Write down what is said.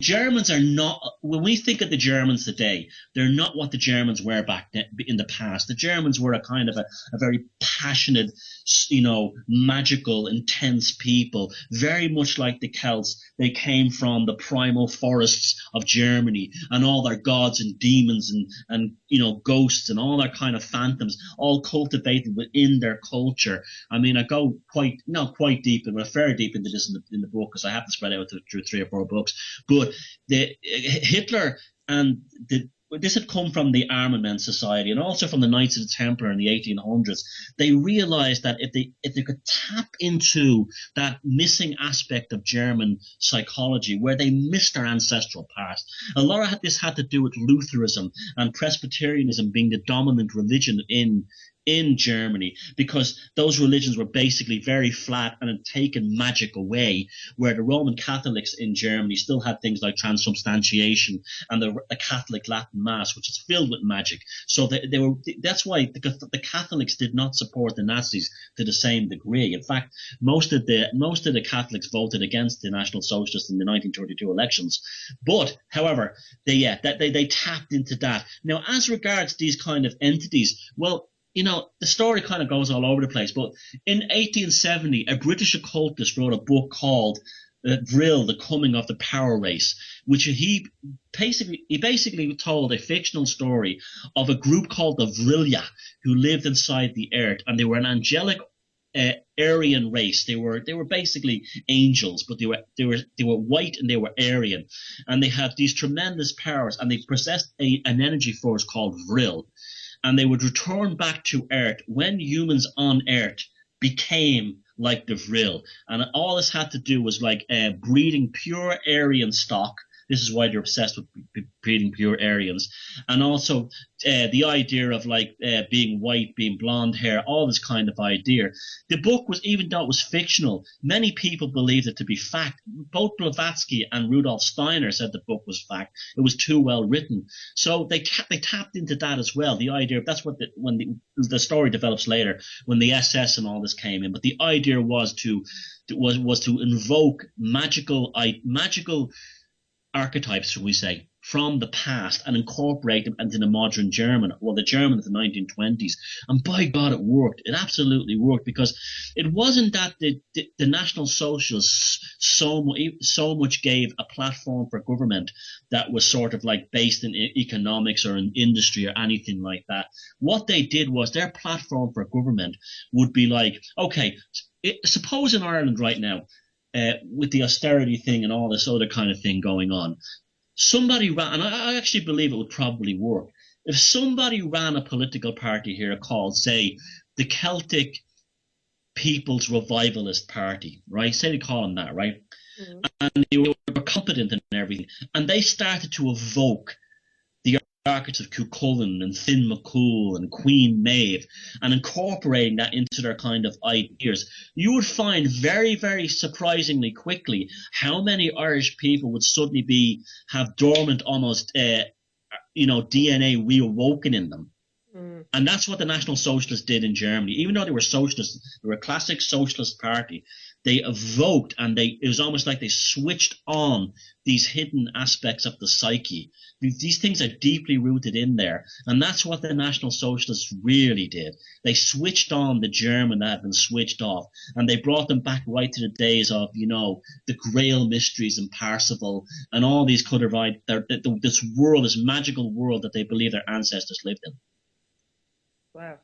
Germans are not, when we think of the Germans today, they're not what the Germans were back then, in the past. The Germans were a kind of a very passionate, magical, intense people, very much like the Celts. They came from the primal forests of Germany, and all their gods and demons and ghosts and all their kind of phantoms, all cultivated within their culture. I mean, I go not quite deep, but fairly deep into this in the book, because I have to spread out through 3 or 4 books. But Hitler and this had come from the Armament Society and also from the Knights of the Templar in the 1800s. They realized that if they could tap into that missing aspect of German psychology, where they missed their ancestral past, a lot of this had to do with Lutheranism and Presbyterianism being the dominant religion in Germany, because those religions were basically very flat and had taken magic away, where the Roman Catholics in Germany still had things like transubstantiation and the Catholic Latin Mass, which is filled with magic. So that's why the Catholics did not support the Nazis to the same degree. In fact, most of the Catholics voted against the National Socialists in the 1932 elections. But, however, they tapped into that. Now, as regards these kind of entities, well, the story kind of goes all over the place, but in 1870, a British occultist wrote a book called Vril, The Coming of the Power Race, which he basically told a fictional story of a group called the Vrilia, who lived inside the earth, and they were an angelic Aryan race. They were basically angels, but they were white and they were Aryan, and they had these tremendous powers, and they possessed an energy force called Vril. And they would return back to Earth when humans on Earth became like the Vril. And all this had to do was like breeding pure Aryan stock. This is why they're obsessed with breeding pure Aryans. And also the idea of like being white, being blonde hair, all this kind of idea. The book was, even though it was fictional, many people believed it to be fact. Both Blavatsky and Rudolf Steiner said the book was fact. It was too well written. So they tapped into that as well. The idea, that's what when the story develops later, when the SS and all this came in. But the idea was to invoke magical archetypes, shall we say, from the past and incorporate them into the modern German, well, the German of the 1920s. And by God, it worked. It absolutely worked, because it wasn't that the National Socialists so much gave a platform for government that was sort of like based in economics or in industry or anything like that. What they did was their platform for government would be like, okay, suppose in Ireland right now, with the austerity thing and all this other kind of thing going on, somebody ran, and I actually believe it would probably work. If somebody ran a political party here called, say, the Celtic People's Revivalist Party, right? Say they call them that, right? Mm-hmm. And they were competent in everything, and they started to evoke the archetypes of Cuchulainn and Finn McCool and Queen Maeve, and incorporating that into their kind of ideas, you would find very, very surprisingly quickly how many Irish people would suddenly have dormant, almost DNA reawoken in them. And that's what the National Socialists did in Germany. Even though they were socialists, they were a classic socialist party, they evoked, and it was almost like they switched on these hidden aspects of the psyche. These things are deeply rooted in there. And that's what the National Socialists really did. They switched on the German that had been switched off, and they brought them back right to the days of, the Grail mysteries and Parsifal and all these kind of this world, this magical world that they believe their ancestors lived in. Wow.